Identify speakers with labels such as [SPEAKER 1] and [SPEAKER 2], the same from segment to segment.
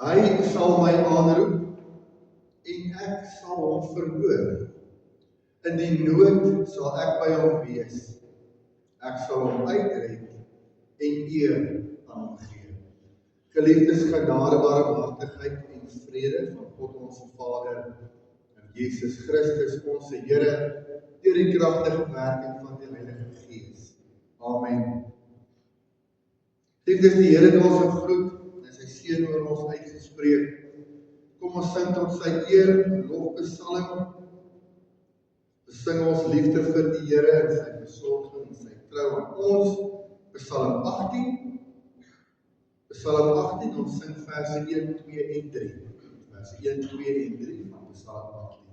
[SPEAKER 1] Hy sal my aanroep en ek sal hom verhoor. In die nood sal ek by hom wees. Ek sal hom uitred en eer aan hom gee. Geliefdes, genade, barmhartigheid en vrede van God ons Vader en Jesus Christus, ons Here, deur die kragtige werking van die Heilige Gees. Amen. Geliefdes, die Here het ons gegroet en sy seën oor ons uitgespreek. Kom ons sing tot sy eer 'n lofpsalm. Besing ons liefde vir die Here en sy versorging en sy trou aan ons. Psalm 18. Psalm 18, ons sing verse 1, 2 en 3. Verse 1, 2 en 3 van Psalm 18.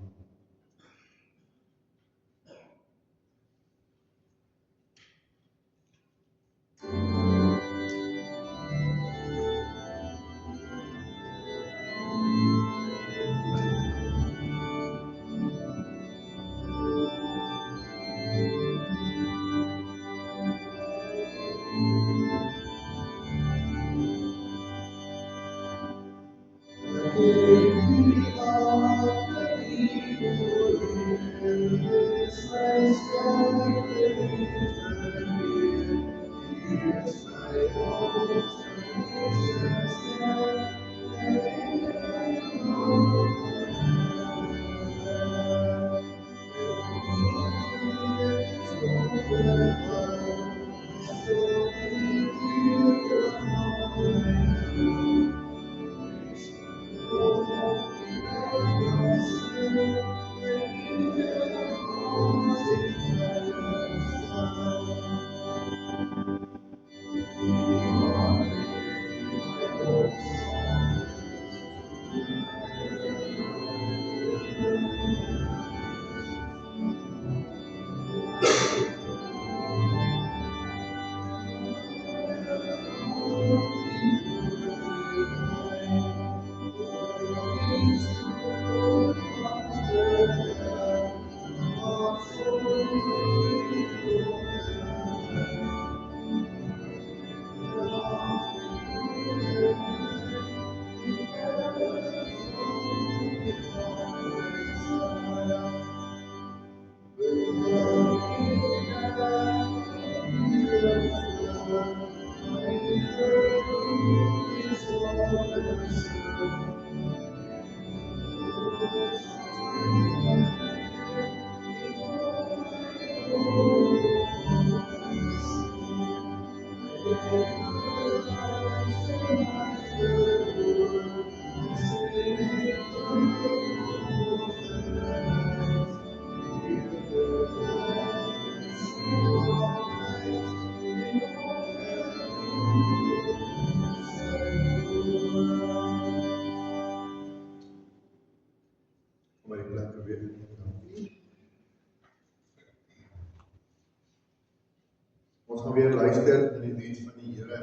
[SPEAKER 1] Ons gaan weer luister in die wet van die Here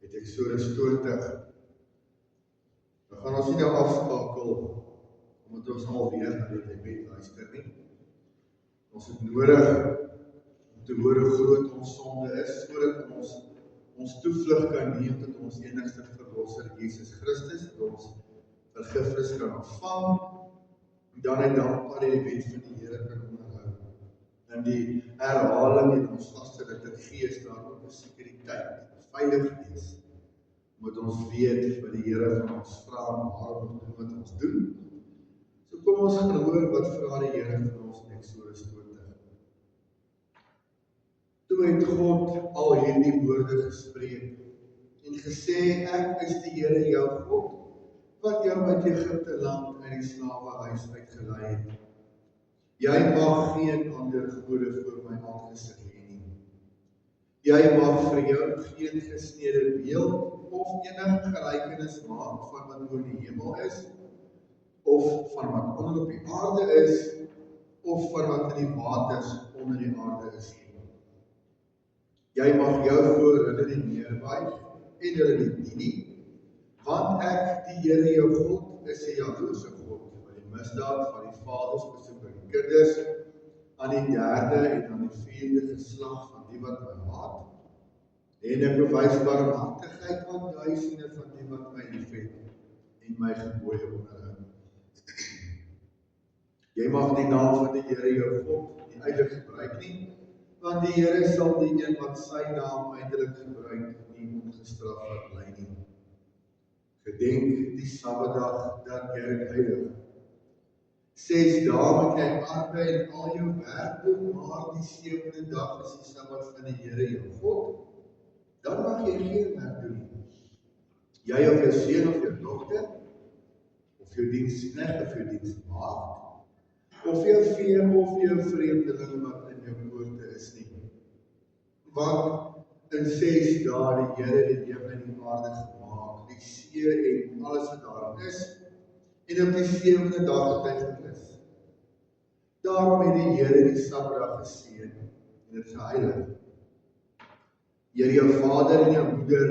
[SPEAKER 1] uit Eksodus 20. Dan gaan ons nie nou afskakel omdat ons alweer na die wet luister nie. Ons het nodig om te hoor hoe groot ons sonde is, sodat ons toevlug kan neem tot ons enigste verlosser Jesus Christus, dat ons vergifnis kan ontvang en dan uit dankbaar die wet van die Here kan onderhou. In die herhaling en ons vaste liturgie is daar ook 'n sekuriteit, 'n veilig wees, moet ons weet wat die Here van ons vra en waarom ons doen wat ons doen. So kom ons gaan hoor wat vra die Here van ons in Eksodus 20. Toe het God al hierdie woorde gespreek en gesê, ek is die Here jou God, wat jou uit Egipte land uit die slawehuis uitgelei het. Jy mag geen ander gode voor my aangesig hê nie. Jy mag vir jou geen gesnede beeld of enige gelykenis maak van wat bo in die hemel is, of van wat onder op die aarde is, of van wat in die waters onder die aarde is nie. Jy mag jou voor hulle nie neerbuig en hulle nie dien nie, want ek, die Here jou God, is 'n jaloerse God, wat die misdaad van die vaders besoek by die kinders, aan die 3de en aan die 4de geslag van die wat my haat, En ek bewys barmhartigheid aan duisende van die wat my liefhet en my gebooie onderhou. Jy mag die naam van die Here jou God nie eintlik gebruik nie, want die Here sal die een wat sy naam eintlik gebruik nie ongestraf laat bly nie. Gedenk die Sabbatdag dat jy dit heilig. 6 dae moet jy arbei en al jou werk doen, maar die 7de dag is die Sabbat van die Here jou God. Dan mag jy geen werk doen nie. Jy of jou seun of jou dogter, of jou diensknegt of jou dienstmaagd, of jou vee of jou vreemdeling wat in jou poorte is nie. Want in 6 dae die Here die hemel en die aarde gemaak, die see en alles wat daarin is, en op die 7de dag het hy gerus. Daarom het die Here die Sabbatdag geseën en dit geheilig. Eer jou vader en jou moeder,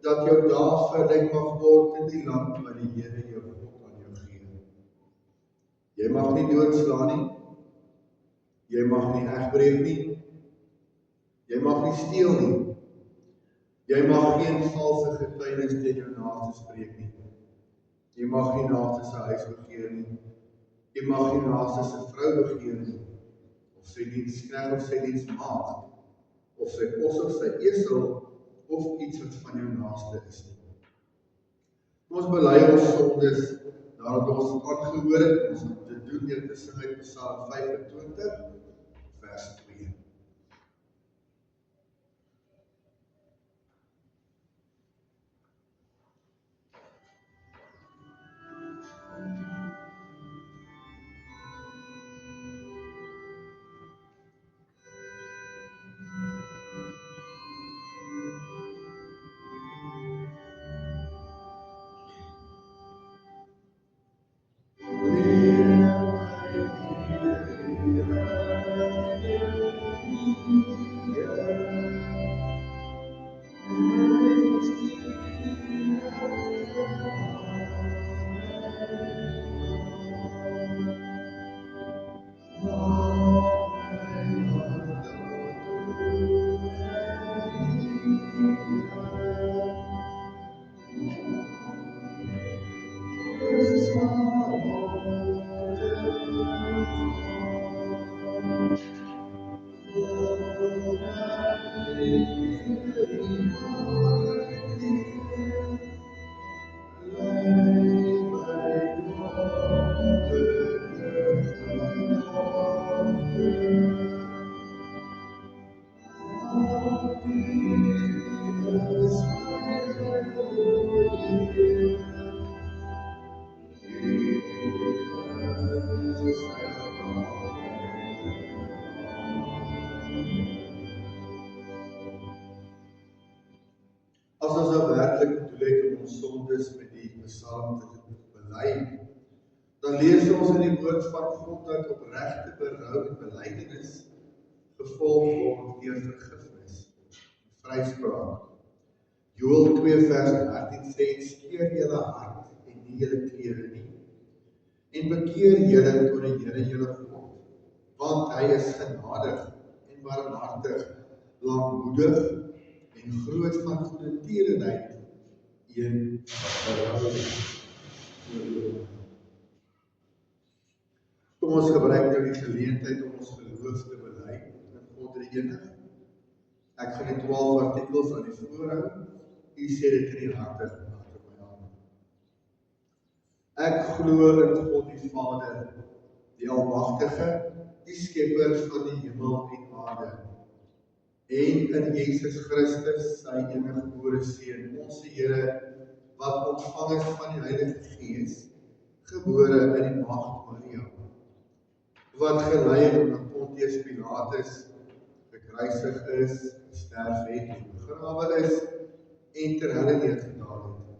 [SPEAKER 1] dat jou dae verleng mag word in die land wat die Here jou God aan jou gee. Jy mag nie doodslaan nie, jy mag nie egbreek nie, jy mag nie steel nie, jy mag geen valse getuienis teen jou naaste spreek nie, jy mag nie naaste se huis begeer nie, jy mag nie naaste se vrou begeer nie, of sy diensknegt of sy dienstmaagd, of sy os of sy esel, of iets wat van jou naaste is nie. Ons bely ons sondes, nadat ons aangehoor het, ons moet dit doen deur te sing uit Psalm 25, vers 2. As ons nou werklik bedoel het om ons sondes met die Psalm te bely, dan lees ons in die woord van God dat opregte berou en belydenis gevolg word deur vergifnis en vryspraak. Joël 2 vers 13 sê, skeer julle hart en nie julle klere nie, en bekeer julle tot die Here julle God, want hy is genadig en barmhartig, lankmoedig en groot van goeie tierenheid, een berou oorloop. Kom ons gebruik nou die geleentheid om ons geloof te bely in God die enig. Ek gaan die 12 artikels aan die voorhou, u sê dit in die harte agter my aan. Ek glo in God die Vader, die Almagtige, die Skepper van die hemel en aarde, en in Jesus Christus, sy enige gebore Seun, ons Here, wat ontvang is van die Heilige Gees, gebore in die maagd Maria, wat gelei het omdat Pontius Pilatus gekruisig is, gesterf het en begrawe is, en ter helle neergedaal het,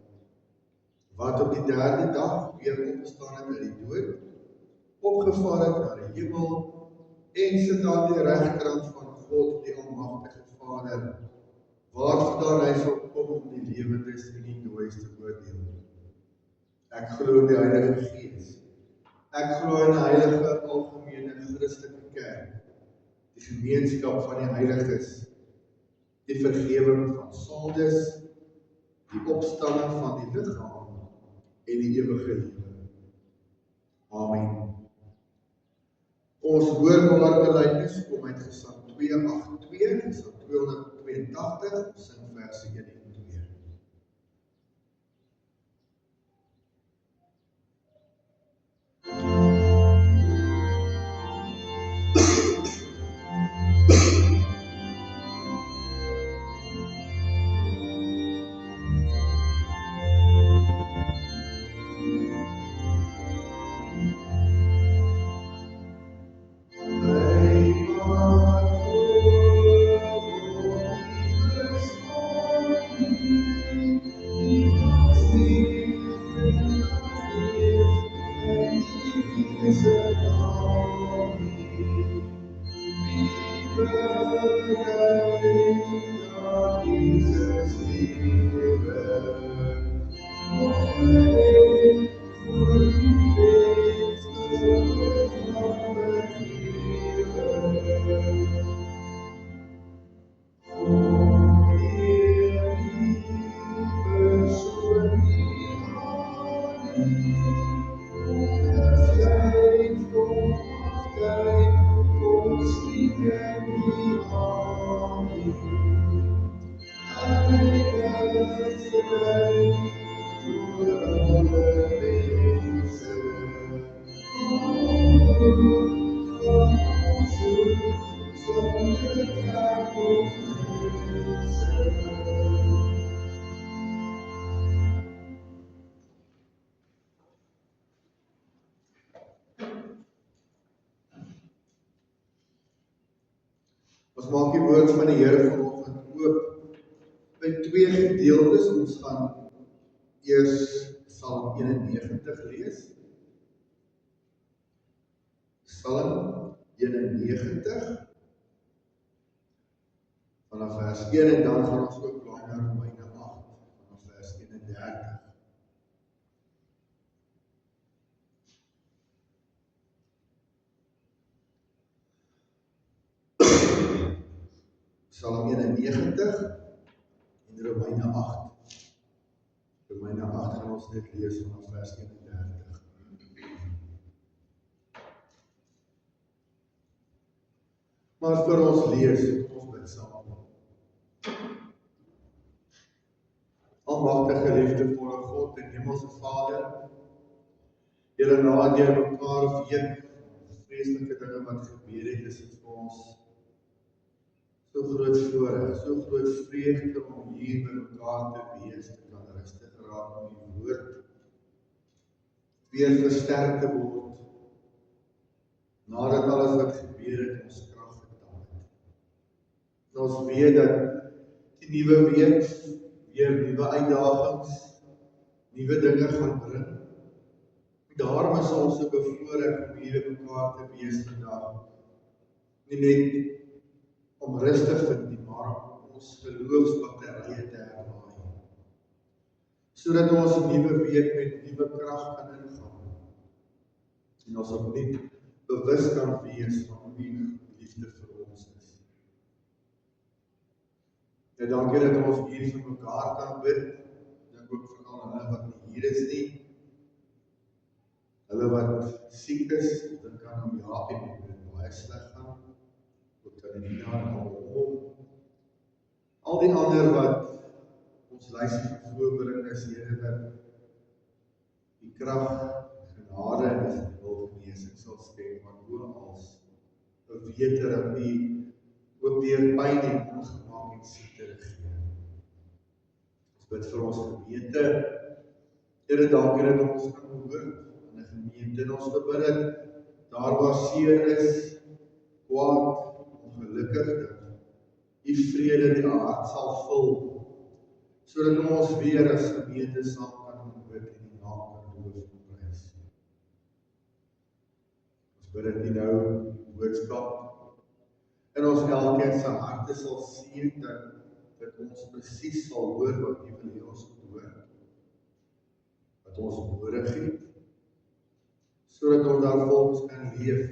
[SPEAKER 1] wat op die 3de dag weer opgestaan het uit die dood, opgevaar het na die hemel, en sit aan die regterkant van God, die Almagtige Vader, waarvandaan hy sal kom om die lewendes en die dooies te oordeel. Ek glo in die Heilige Gees. Ek glo in die heilige algemene Christelike kerk, die gemeenskap van die heiliges, die vergewing van sondes, die opstanding van die liggaam en die ewige lewe. Amen. Ons hoorbare belydenis kom uit Gesang 282, Gesang 282, sing verse 1 en 2. Ons maak die woord van die Here vanoggend oop by twee gedeeltes. Ons gaan eers Psalm 91 lees. Psalm 91 vanaf vers 1 en dan gaan ons ook blaai na Romeine 8 vanaf vers 31. Psalm 91 en Romeine 8. Romeine 8 gaan ons net lees vanaf vers 31. Maar vir ons lees, ons bid saam. Almagtige liefdevolle God en Hemelse Vader, Here, na deur mekaar weet, vreeslike dinge wat gebeur het, is dit vir ons so groot voorreg, so groot vreugde om hier by mekaar te wees, te kan rustig raak om die woord weer versterk te word, nadat alles wat gebeur het, ons krag getaan het. En ons weet dat die nuwe week weer nuwe uitdagings, nuwe dinge gaan bring. Daarom is ons so bevoorreg om hier by mekaar te wees vandag. Nie net om rus te vind nie, maar om ons geloofsbatterye te herlaai. Sodat ons nuwe week met nuwe krag kan ingaan. En ons opnuut bewus kan wees van hoe die liefde vir ons is. En dankie dat ons hier vir mekaar kan bid. Dink ook vir al hulle wat nie hier is nie. Hulle wat siek is, dan kan om Jaapie met baie sleg gaan. Karina en al die ander wat ons lysie voorbring is, Here, dat die krag, genade en die wil genesing sal skenk, maar bovenals 'n wete dat U ook deur pyn en ongemak en siekte regeer. Ons bid vir ons gemeente. Here, dankie dat ons kan hoor in 'n gemeente. En ons bid dat daar waar seer is, kwaad, ongelukkig dat U vrede die hart sal vul, sodat ons weer as gemeente saam kan aanbid en die naam kan loof en prys. Ons bid dat U nou die boodskap in ons elkeen se harte sal sien, dat ons presies sal hoor wat U wil hê ons moet hoor, wat ons nodig het, sodat ons daar volgens kan leef,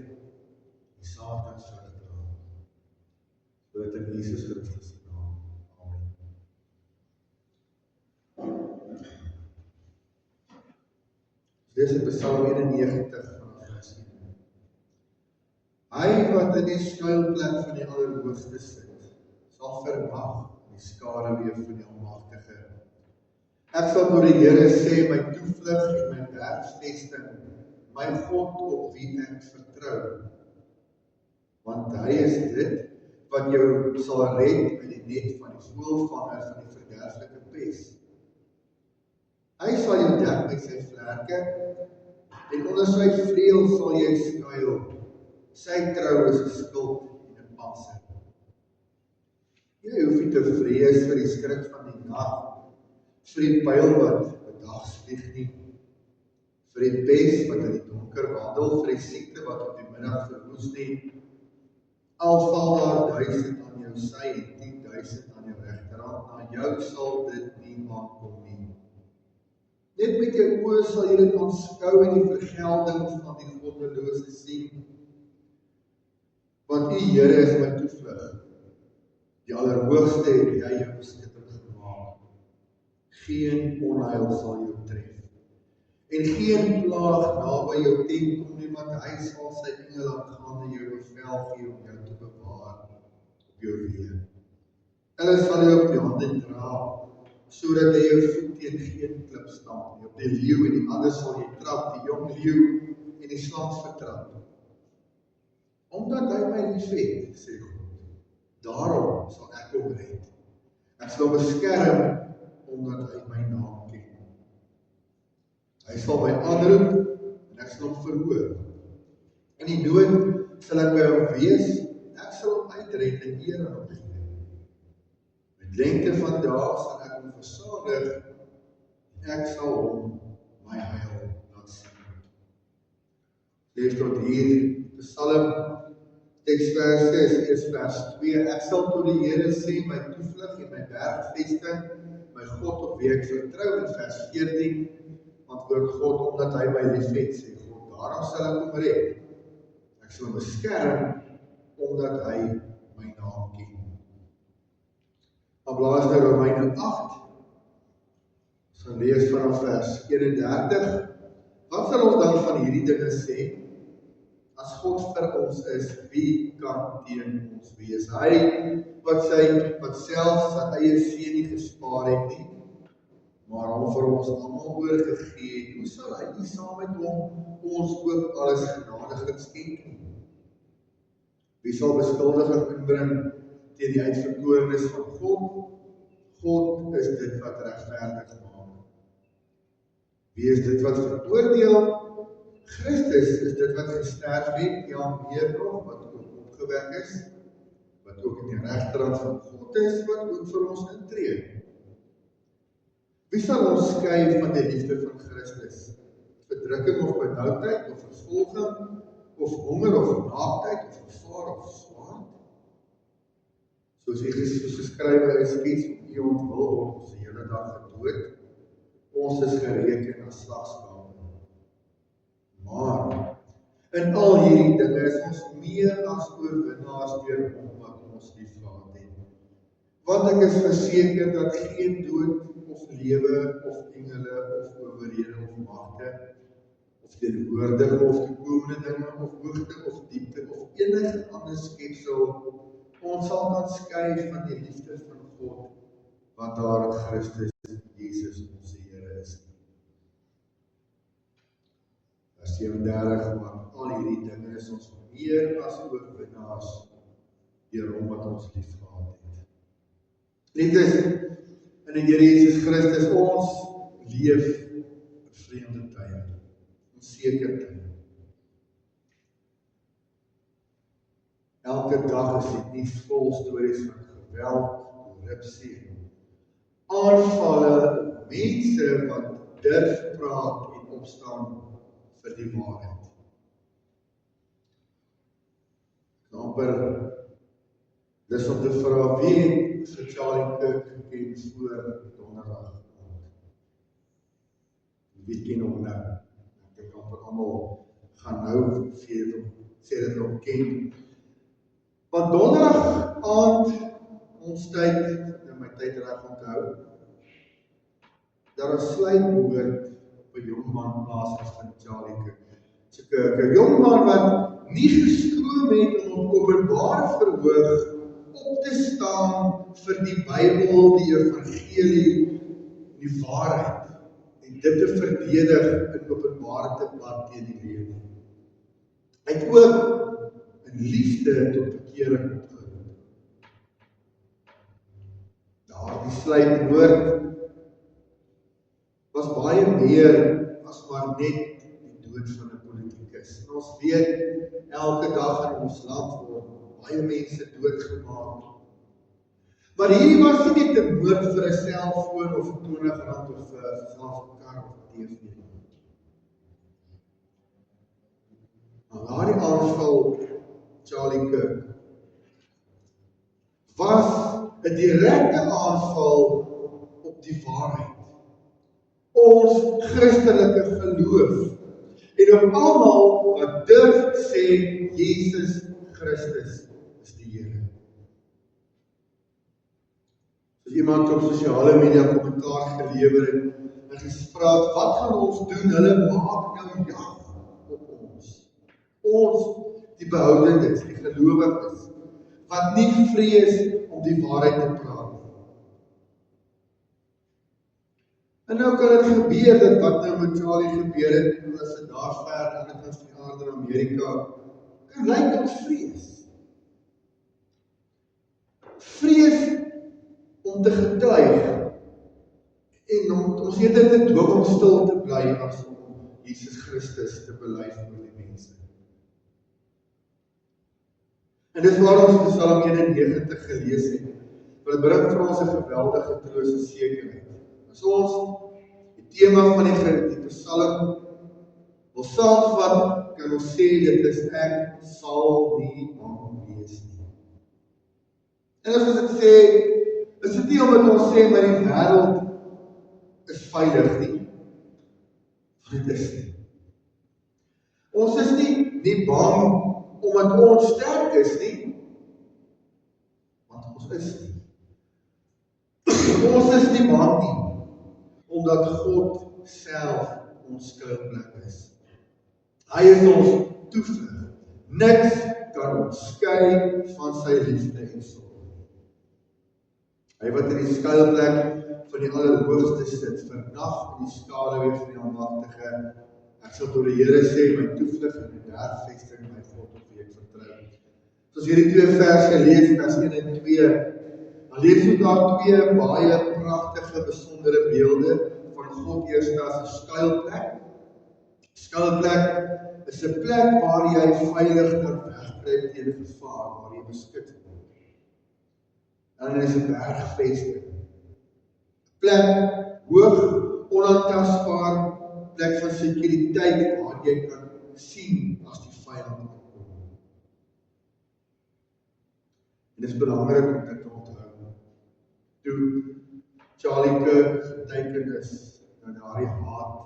[SPEAKER 1] die saad kan vrug dra. Sodat in Jesus Christus se naam. Lees in Psalm 91 vanaf vers 1. Hy wat in die skuilplek van die Allerhoogste sit, sal verwag die skaduwee van die Almagtige. Ek sal tot die Here sê, my toevlug en my bergvesting, my God op wie ek vertrou. Want hy is dit wat jou sal red uit die net van die voëlvanger van die verderflike pes. Hy sal jou dek met sy vlerke, en onder sy vleuel sal jy skuil. Sy trou is 'n skild en 'n pantser. Jy hoef nie te vrees vir die skrik van die nag, vir die pyl wat bedags vlieg nie, vir die pes wat in die donker wandel, vir die siekte wat op die middag verwoes nie. Al val daar 1000 aan jou sy en 10.000 aan jou regterhand, na jou sal dit nie aankom nie. Net met jou oë sal jy dit aanskou en die vergelding van die goddelose sien. Want U Here is my toevlug. Die Allerhoogste het jy jou beskutting gemaak. Geen onheil sal jou tref. En geen plaag naby jou tent kom nie, want hy sal sy engele aangaande jou bevel gee om jou te bewaar op jou weë. Hulle sal jou op die hande dra, sodat jy jou voet teen geen klip stamp nie. Op die leeu en die ander sal jy trap, die jong leeu en die slang vertrap. Omdat hy my liefhet, sê God, daarom sal ek hom red. Ek sal beskerm, omdat hy my naam ken. Hy sal my aanroep, en ek sal hom verhoor. In die nood sal ek by hom wees, ek sal hom uitred en eer aan hom gee. Met lengte van dae sal ek hom versadig, en ek sal hom my heil laat sien. Lees tot hier, Psalm teksvers 6, eers vers 2. Ek sal tot die Here sê, my toevlug en my bergvesting, my God op wie ek vertrou, in vers 14, antwoord God, omdat hy my liefhet, sê God, daarom sal ek hom red. Ek sal hom beskerm, omdat hy my naam ken. Dan blaas nou Romeine 8, ons gaan lees vanaf vers 31. Wat sal ons dan van hierdie dinge sê? As God vir ons is, wie kan teen ons wees? Hy wat self sy eie seun nie gespaar het nie, maar hom vir ons almal oorgegee het, hoe sal hy nie saam met hom ons ook alles genadig skenk nie? Wie sal beskuldiging inbring teen die uitverkorenes van God? God is dit wat regverdig maak. Wie is dit wat veroordeel? Christus is dit wat gesterf het, ja meer nog, wat ook opgewek is, wat ook in die regterhand van God is, wat ook vir ons intree. Wie sal ons skei van die liefde van Christus? Verdrukking of benoudheid, of vervolging, of honger of naaktheid, of gevaar of swaard? Soos geskrywe is, kies om U ontwil word ons die hele dag gedood, ons is gereken as slagskape. Maar in al hierdie dinge is ons meer as oorwinnaars deur hom wat ons liefgehad het. Want ek is verseker dat geen dood of lewe of engele of owerhede of magte of teenwoordige of toekomende dinge of hoogte of diepte of enige ander skepsel ons sal kan skei van die liefde van God wat daar in Christus Jesus ons Here is. Vers 37, maar al hierdie dinge is ons meer as oorwinnaars deur hom wat ons liefgehad het. Liefdes in die Here Jesus Christus, ons leef in vreemde tye, onseker tye. Elke dag is dit nie vol stories van geweld, korrupsie, aanvalle, mense wat durf praat en opstaan vir die waarheid. Amper, dis om te vra, wie het vir Charlie Kirk geken voor donderdag? Wie ken hom nou? Ek dink amper almal gaan nou sê dit hom ken. Want donderdag aand, ons tyd, in my tyd reg onthou, daar is sluitwoord by 'n jong man plaas is van Charlie Kirk. 'n jong man wat nie geskroom het om op openbare verhoog op te staan vir die Bybel, die evangelie, die waarheid, en dit te verdedig in openbare debat teen die lewe. Hy het ook in liefde tot bekering opgeroep. Daardie sluipmoord was baie meer as maar net die dood van 'n politikus. En ons weet, elke dag in ons land word baie mense doodgemaak. Maar hierdie was nie net 'n moord vir 'n selfoon of R20 of selfs 'n kar of 'n TV nie. Maar daardie aanval, Charlie Kirk, was 'n direkte aanval op die waarheid. Ons Christelike geloof en op almal wat durf sê Jesus Christus is die Here. As iemand op sosiale media kommentaar gelewer het en gespreek, wat gaan ons doen? Hulle maak nou jag op ons. Ons, die behoudendes, die gelowiges, wat nie vrees om die waarheid te praat. En nou kan dit gebeur dat wat nou met Charlie gebeur het, as dit daar ver aan die kant van die aarde in Amerika, kan lyk tot vrees. Vrees om te getuig en om ons eerder te dwing om stil te bly as om Jesus Christus te bely vir die mense. En dis waar ons Psalm 91 gelees het. Dit bring vir ons 'n geweldige troos en sekerheid. As ons die tema van die Psalm wil saamvat, kan ons sê dit is ek sal nie bang wees nie. En as ons dit sê, is dit nie omdat ons sê maar die wêreld is veilig nie. Dit is nie. Ons is nie bang omdat ons sterk is nie, want ons is nie. Ons is nie bang nie, omdat God self ons skuilplek is. Hy is ons toevlug. Niks kan ons skei van sy liefde en sorg. Hy wat in die skuilplek van die Allerhoogste sit, vernag in die skaduwee van die Almagtige. Ek sal tot die Here sê, my toevlug en my bergvesting, my God op wie ek vertrou. Soos hierdie 2 verse lees, vers 1 en 2, dan lees ons daar 2 baie pragtige, besondere beelde van God. Eerst as 'n skuilplek. Skuilplek is 'n plek waar jy veilig kan wegkruip teen gevaar, waar jy beskut word. En is 'n bergvesting. Plek hoog, onaantastbaar, plek van sekuriteit waar jy kan sien as die vyand aankom. En dit is belangrik om dit te onthou. Toe Charlie Kirk getuienis na daardie haat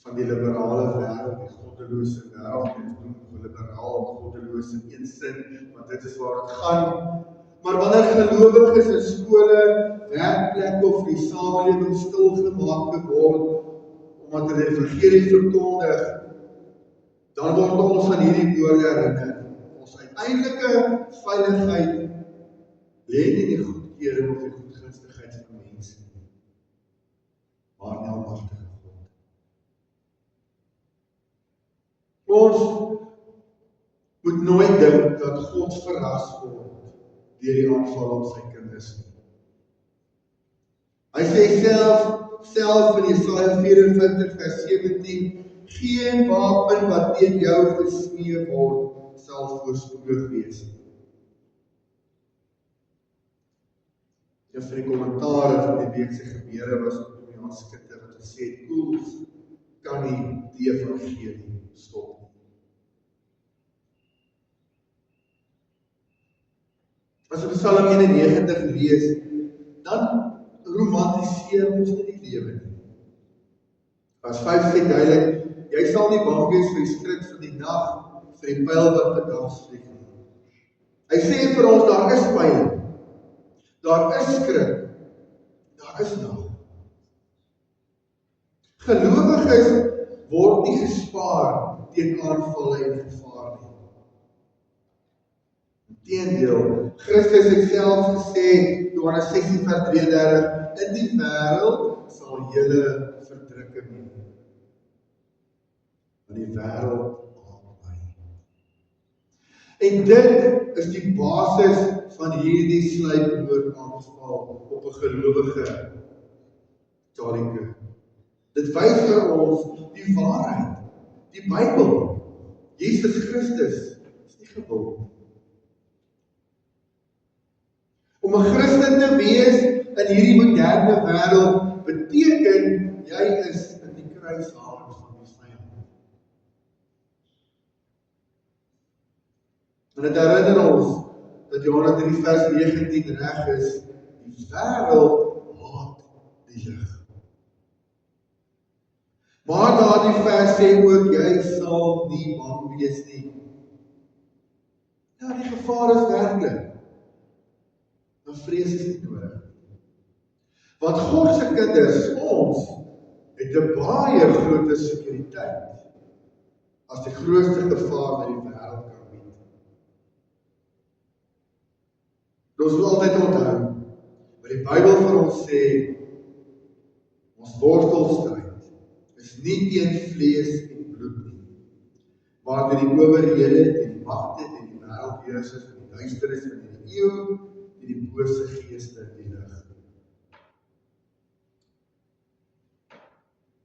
[SPEAKER 1] van die liberale wêreld, die goddelose wêreld, en doen liberaal, goddelose in een sin, want dit is waar dit gaan. Maar wanneer gelowiges in skole, werkplekke of die samelewing stilgemaak word, omdat hulle die evangelie verkondig, dan word ons van hierdie woorde herinner. Ons uiteindelike veiligheid lê nie in die goedkeuring of die goedgunstigheid van mense nie, maar in die almagtige God. Ons moet nooit dink dat God verras word deur die aanval op sy kinders nie. Hy sê self in Jesaja 44 vers 17, geen wapen wat teen jou gesmee word, sal voorspoedig wees. Een van die kommentare van die week se gebeure was op die aanskitte wat gesê, koels kan nie die evangelie stop nie. As ons Psalm 91 lees, dan romantiseer ons nie die lewe nie. Vers 5 sê duidelik, jy sal nie bang wees vir die skrik van die nag, vir die pyl wat bedags vlieg nie. Hy sê vir ons, daar is pyl, daar is skrik, daar is nag. Gelowiges word nie gespaar teen aanvalle en gevaar nie. Inteendeel, Christus het self gesê, Johannes 16:33, in die wêreld sal julle verdrukking hê. Want die wêreld haat my. En dit is die basis van hierdie sluipmoordaanval op 'n gelowige Charlie Kirk. Dit wys vir ons die waarheid, die Bybel. Jesus Christus is nie gewild. Om 'n Christen te wees in hierdie moderne wêreld beteken jy is in die kruishaal van die vyand. En dit herinner ons dat Johannes 3 vers 19 reg is, die wêreld haat die lig. Maar daardie vers sê ook, jy sal nie bang wees nie. Ja, die gevaar is werklik. Maar vrees is nie nodig. Want God se kinders, ons, het 'n baie groter sekuriteit as die grootste gevaar wat die wêreld kan bied. Ons moet altyd onthou, wat die Bybel vir ons sê, ons wortelstryd is nie teen vlees en bloed nie, maar teen die owerhede en die magte en die wêreldheersers en die duisternis van die eeu en die bose geeste in die lig.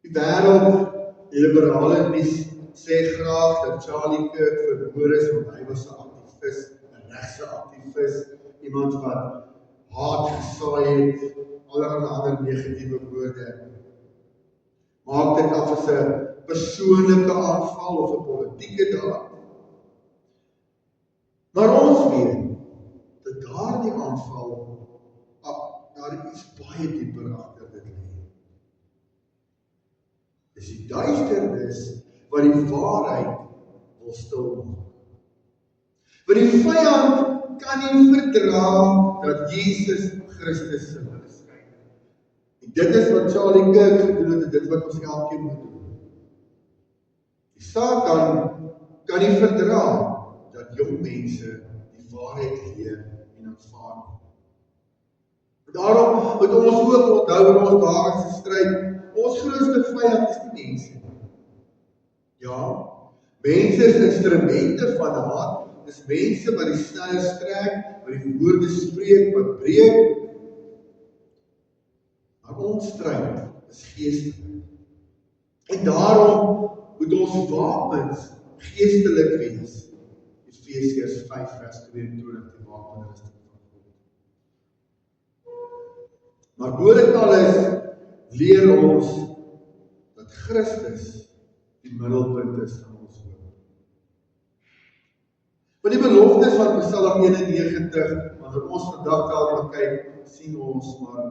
[SPEAKER 1] Die wêreld, die liberale nuus sê graag dat Charlie Kirk vermoor is want hy was 'n aktivis, 'n regse aktivis, iemand wat haat gesaai het, allerlei ander negatiewe woorde. Maak dit af as 'n persoonlike aanval of 'n politieke daad. Maar ons weet dat daardie aanval, daar is baie dieper agter dit lê. Dis die duisternis wat die waarheid wil stilmaak. Want die vyand kan nie verdra dat Jesus Christus se lig skyn. En dit is wat Charlie Kirk gedoen het, en dit wat ons elkeen moet doen. Die Satan kan nie verdra dat jong mense die waarheid leer en aanvaar. Daarom moet ons ook onthou in ons daaglikse stryd, ons grootste vyand is die mense. Ja, mense is instrumente van haat, dis mense wat die styl strek, wat die woorde spreek, wat breek. Maar ons stryd is geestelik. En daarom moet ons wapens geestelik wees. Efesiërs 5 vers 22, die wapenrusting van God. Maar bo dit alles leer ons dat Christus die middelpunt is van ons hoop. Want die beloftes van Psalm 91, wanneer ons vandag daarna kyk, sien ons maar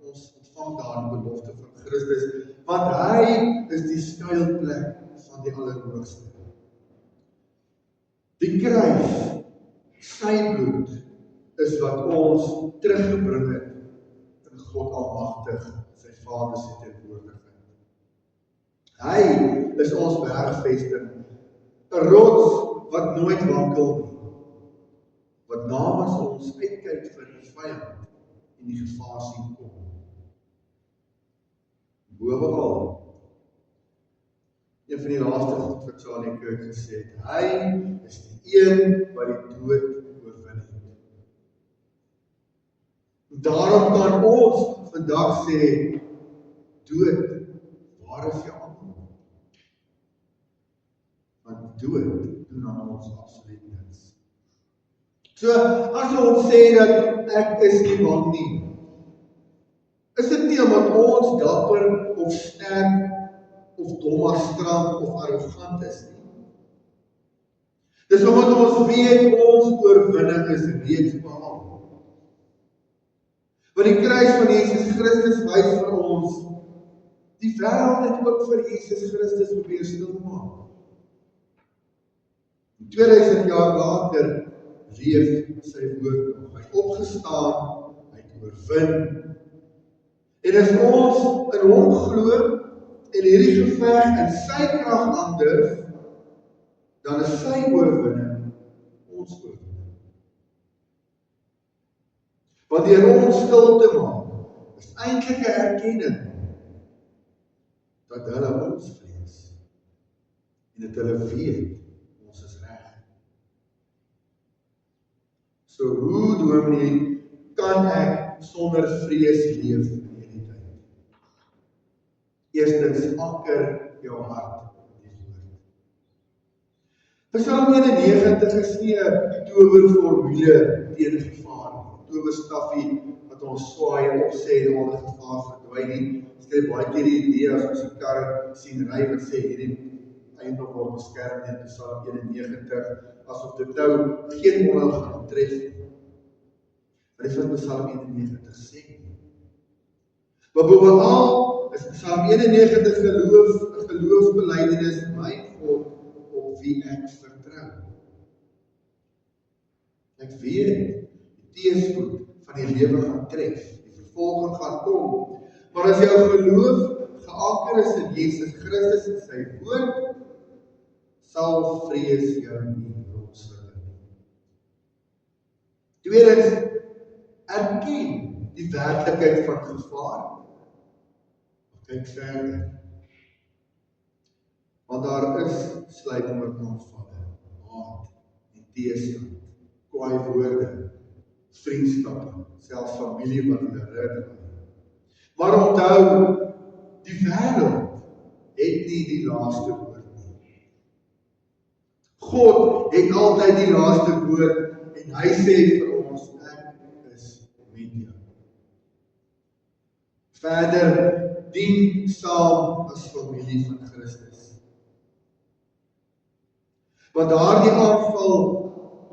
[SPEAKER 1] ons ontvang daar die belofte van Christus, want hy is die skuilplek van die Allerhoogste. Die kruis, sy bloed, is wat ons teruggebring het in God Almagtig, sy Vader se teenwoordigheid. Hy is ons bergvesting, 'n rots wat nooit wankel nie, wat namens ons uitkyk vir die vyand en die gevaar sien kom. Bovenal, een van die laaste goed wat Charlie Kirk gesê het, hy is die een wat die dood oorwin het. Daarom kan ons vandag sê, dood, waar is jou antwoord? Want dood doen aan ons absoluut niks. So, as ons sê dat ek is nie bang nie, is dit nie omdat ons dapper of sterk of dom, stram of arrogant is nie. Dis omdat ons weet ons oorwinning is reeds behaal. Want die kruis van Jesus Christus wys vir ons, die wêreld het ook vir Jesus Christus probeer stilmaak. 2000 jaar later leef sy woord nog. Hy het opgestaan, hy het oorwin. En as ons in hom glo, en hierdie geveg in sy krag aandurf, dan is sy oorwinning ons oorwinning. Wat deur ons stil te maak, is eintlik 'n erkenning dat hulle ons vrees en dat hulle weet ons is reg. So hoe, dominee, kan ek sonder vrees leef in hierdie tyd? Eerstens, anker jou hart in die woord. Psalm 91 is nie 'n towerformule teen gevaar nie, 'n towerstaffie wat ons swaai en opsê en al die gevaar verdwyn nie. Ons kry baie keer die idee as ons 'n kar sien ry wat sê hierdie eiendom word beskerm teen Psalm 91, asof dit nou geen onheil gaan tref nie. Maar dit is wat Psalm 91 sê. Maar bovenal is Psalm 91 geloofsbelijdenis, my God, op wie ek vertrou. Ek weet, die teëspoed van die lewe gaan tref, die vervolging gaan kom, maar as jou geloof geanker is in Jesus Christus en sy woord, sal vrees jou nie rondslingel nie. Tweedens, erken die werklikheid van gevaar. Kyk verder. Want daar is sluipende aanvalle, haat en teëstand, kwaai woorde, vriendskappe, selfs familie wat hulle rit. Maar onthou, die wêreld het nie die laaste woord nie. God het altyd die laaste woord en hy sê vir ons, ek is met jou. Verder, dien saam as familie van Christus. Want daardie aanval,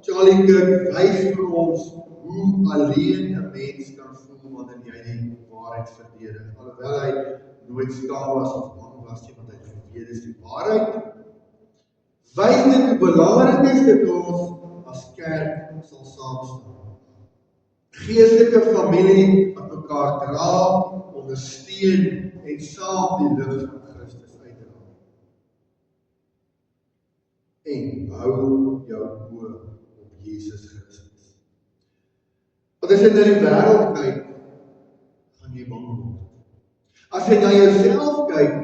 [SPEAKER 1] Charlie Kirk, wys vir ons hoe alleen 'n mens kan voel wanneer jy die waarheid verdedig. Alhoewel hy nooit skaam was of bang was nie, want hy geweet is die waarheid, wys dit hoe belangrik is dit ons as kerk sal saam staan. Geestelike familie wat mekaar dra, ondersteun en saam die lig van Christus uitdra. En hou jou oë op Jesus Christus. Want as jy na die wêreld kyk, gaan jy bang word. As jy na jouself kyk,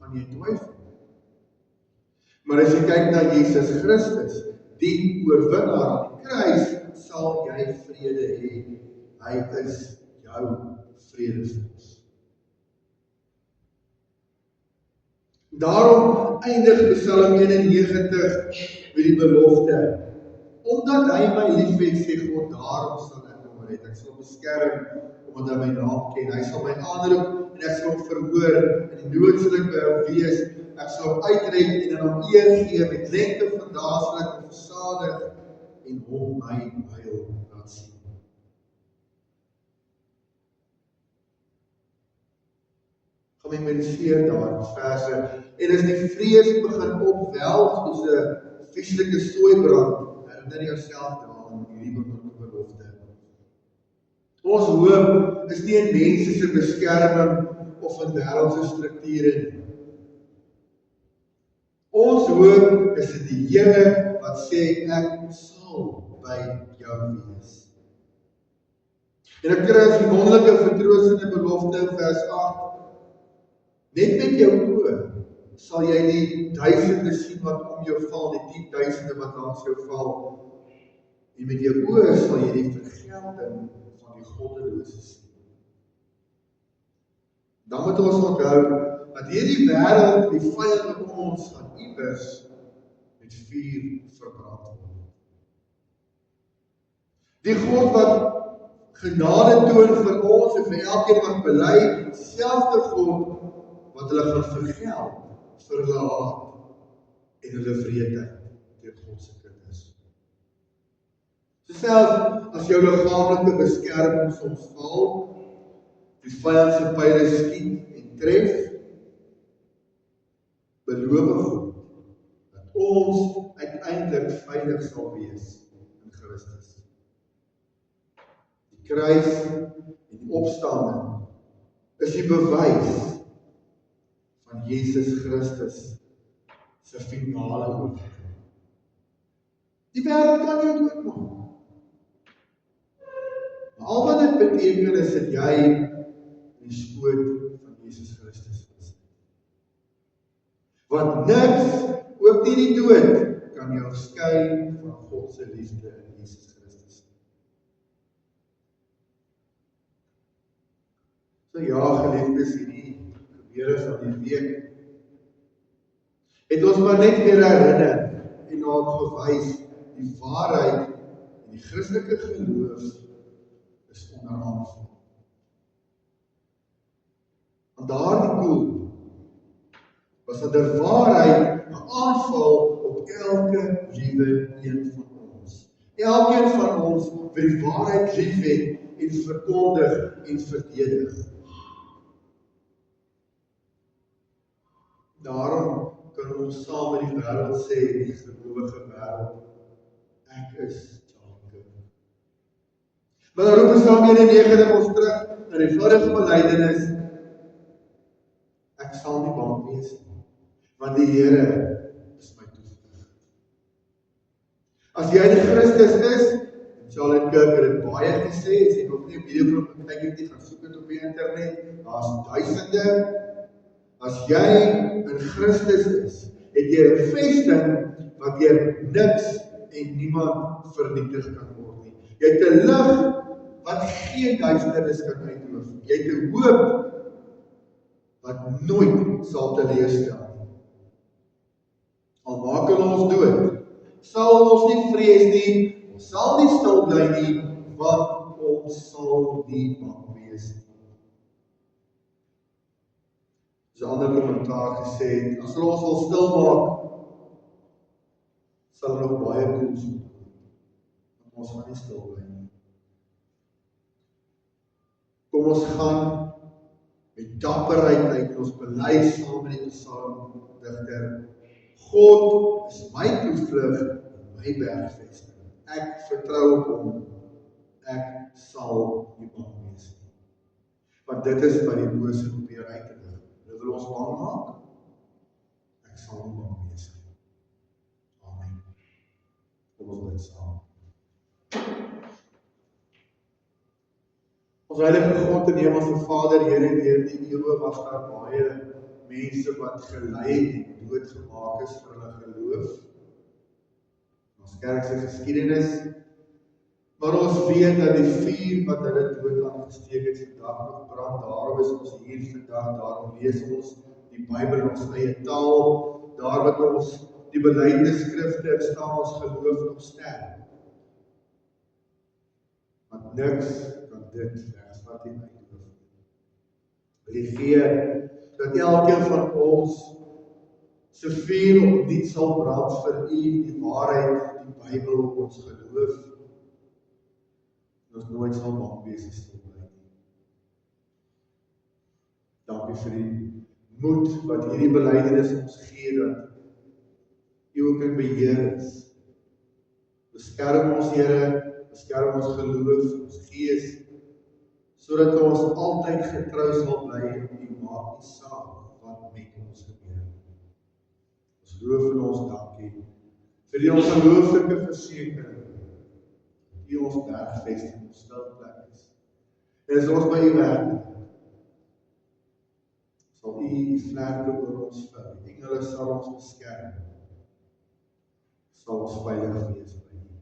[SPEAKER 1] gaan jy twyfel. Maar as jy kyk na Jesus Christus, die oorwinnaar aan die kruis, sal jy vrede hê. Hy is jou vredesvorst. Daarom eindig Psalm 91 met die belofte. Omdat hy my liefhet, sê God, daarom sal ek hom red. Ek sal beskerm, omdat hy my naam ken. Hy sal my aanroep en ek sal hom verhoor. In die nood sal ek by hom wees. Ek sal hom uitred en aan hom eer gee. Met lengte van dae sal ek hom versadig en hom my heil laat sien. Gaan my mediseer daar in verse. En as die vrees begin opwel, soos 'n vieslike stooibrand, herinner jouself daaraan hierdie belofte. Ons hoop is nie in mense se beskerming of in wêreldse strukture nie. Ons hoop is in die Here wat sê ek sal by jou wees. En ek kry as die wonderlike vertroostende belofte in vers 8. Net met jou oë sal jy die duisende sien wat om jou val, die 10.000 wat langs jou val. En met jou oë sal jy die vergelding van die goddelose sien. Dan moet ons onthou dat hierdie wêreld, die vyand om ons, gaan iewers met vuur verbrand word. Die God wat genade toon vir ons en vir elkeen wat bely, selfde God wat hulle gaan vergeld vir hulle haat en hulle wreedheid teen God se kinders. So selfs as jou liggaamlike beskerming soms val, die vyand se pyle skiet en tref, beloof God dat ons uiteindelik veilig sal wees in Christus. Die kruis en die opstanding is die bewys van Jesus Christus se finale oorwinning. Die wêreld kan jou doodmaak. Maar al wat dit beteken is dat jy in die skoot van Jesus Christus is. Want niks, ook nie die dood, kan jou skei van God se liefde in Jesus Christus. So ja, geliefdes, hierdie gebeure van die week het ons maar net weer herinner en na gewys die waarheid en die Christelike geloof is onder aanval. Want daardie doel was dat die waarheid 'n aanval op elke liewe een van ons. Elkeen van ons wat die waarheid liefhet en verkondig en verdedig. Daarom kan ons saam met die wêreld sê, die gelowige wêreld, ek is Jacob. Maar dan roep Psalm 91 ons terug na die vorige belydenis, ek sal nie bang wees nie, want die Here is my toevlug. As jy die Christus is, Charlotte Kirk het baie gesê, as jy nog nie 'n video van kyk het nie, gaan soek dit op die internet, daar's duisende. As jy in Christus is, het jy 'n vesting wat deur niks en niemand vernietig kan word nie. Jy het 'n lig wat geen duisternis kan uitdoof. Jy het 'n hoop wat nooit sal teleurstel nie. Al maak hulle ons dood, sal ons nie vrees nie, ons sal nie stil bly nie, want ons sal nie bang wees nie. Soos 'n ander kommentaar gesê het, as hulle ons wil stil maak, sal hulle nog baie koels doen, want ons gaan nie stil bly nie. Kom ons gaan met dapperheid uit, ons bely saam met die psalmdigter, God is my toevlug en my bergvesting. Ek vertrou op hom, ek sal nie bang wees nie. Want dit is wat die bose probeer uit te lig. Hulle wil ons bang maak, ek sal nie bang wees nie. Amen. Kom ons bid saam. Ons heilige God en Hemelse Vader, Here, deur die eeue was daar baie mense wat gelei en doodgemaak is vir hulle geloof. Ons kerk se geskiedenis, maar ons weet dat die vuur wat hulle dood aangesteek het, vandag nog brand. Daarom is ons hier vandag, daarom lees ons die Bybel in ons eie taal, daar wat ons die belydenisskrifte en staan ons geloof nog sterk. Want niks kan dit regvat en uitdoof. Wil jy gee dat elkeen van ons se vuur opnuut sal brand vir U, die waarheid, die Bybel, ons geloof, en ons nooit sal bang wees en stil bly nie. Dankie vir die moed wat hierdie belydenis ons gee, dat U ook in beheer is. Beskerm ons, Here, beskerm ons geloof, ons gees, sodat ons altyd getrou sal bly en U maak nie saak wat met ons gebeur. Ons loof en ons dankie vir die ongelooflike versekering, die ons bergvesting, ons stilplek is. En as ons by U werk, sal U vlerke oor ons vou, die engele sal ons beskerm, sal ons veilig wees by U.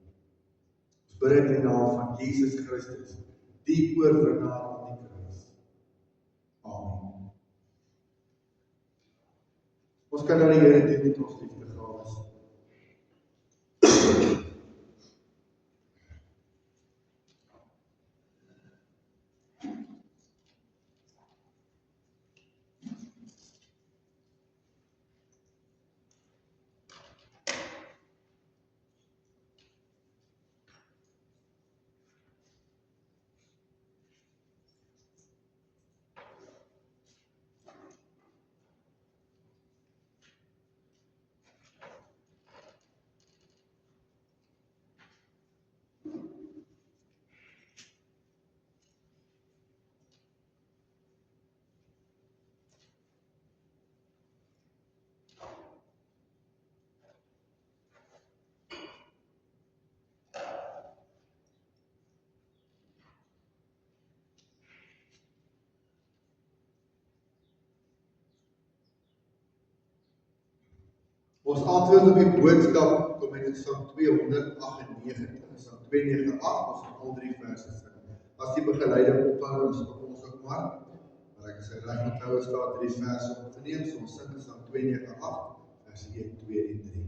[SPEAKER 1] Ons bid dit in die naam van Jesus Christus, die oorwinnaar aan die kruis. Amen. Ons kan nou die Here dien met ons liefdegawes. Ons antwoord op die boodskap kom uit Psalm 298, Psalm 298, ons gaan al 3 verse sing. As die begeleide ophou, ons ook maar ek is reg onthou, staat 3 verse opgeneem, so ons sing Psalm 298, vers 1, 2 en 3.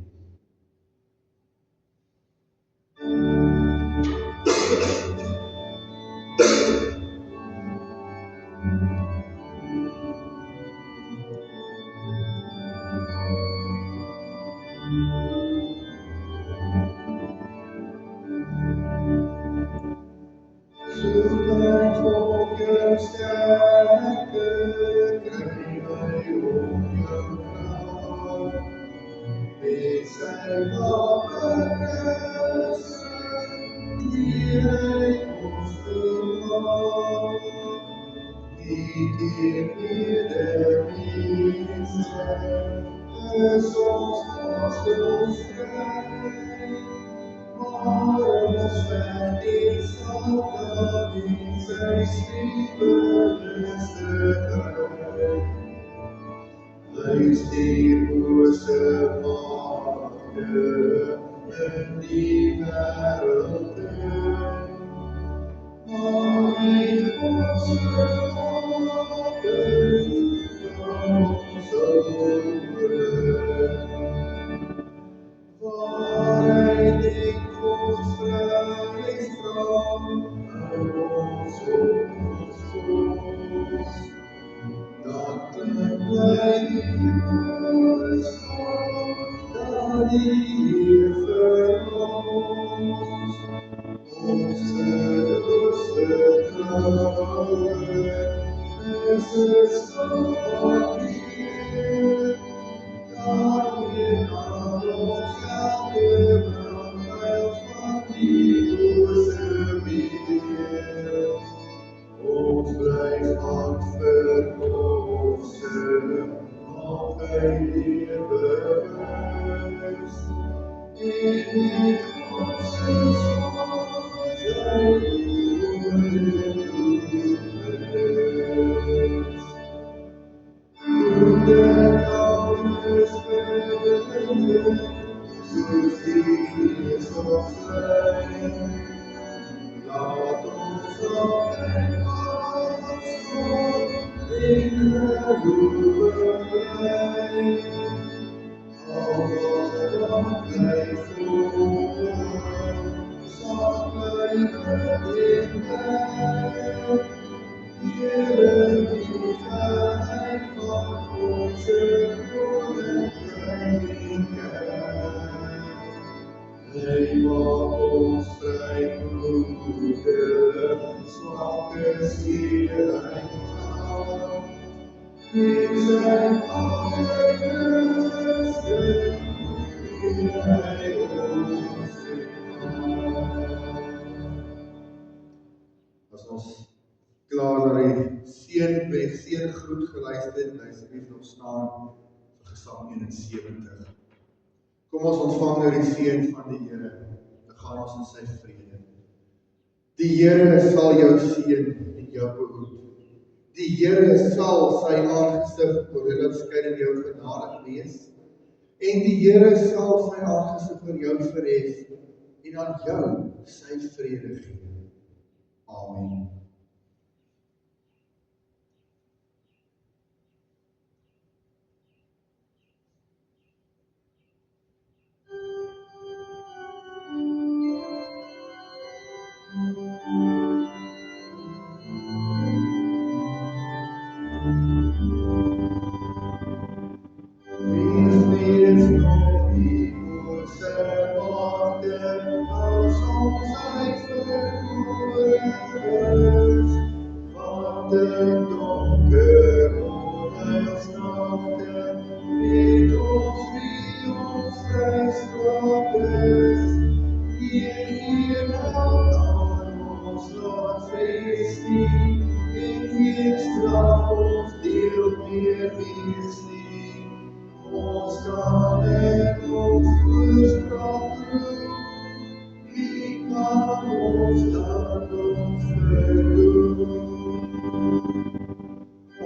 [SPEAKER 1] As ons klaar na die seën groet geluister, en asseblief nog staan vir Gesang 71. Kom ons ontvang nou die seën van die Here, dan gaan ons in sy vrede. Die Here sal jou seën en jou behoed. Die Here sal sy aangesig oor jou skyn en jou genadig wees, en die Here sal sy aangesig oor jou verhef en aan jou sy vrede gee. Amen.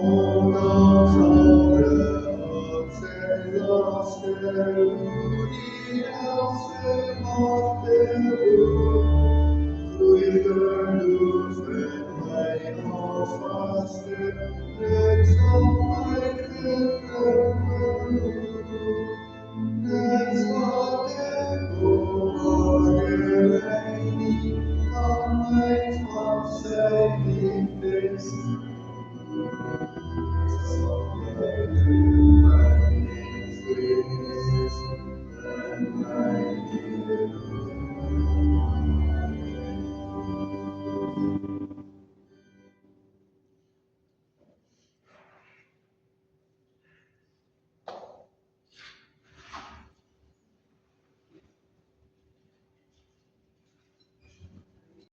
[SPEAKER 1] Ondanks alle odds en lasten
[SPEAKER 2] Deus.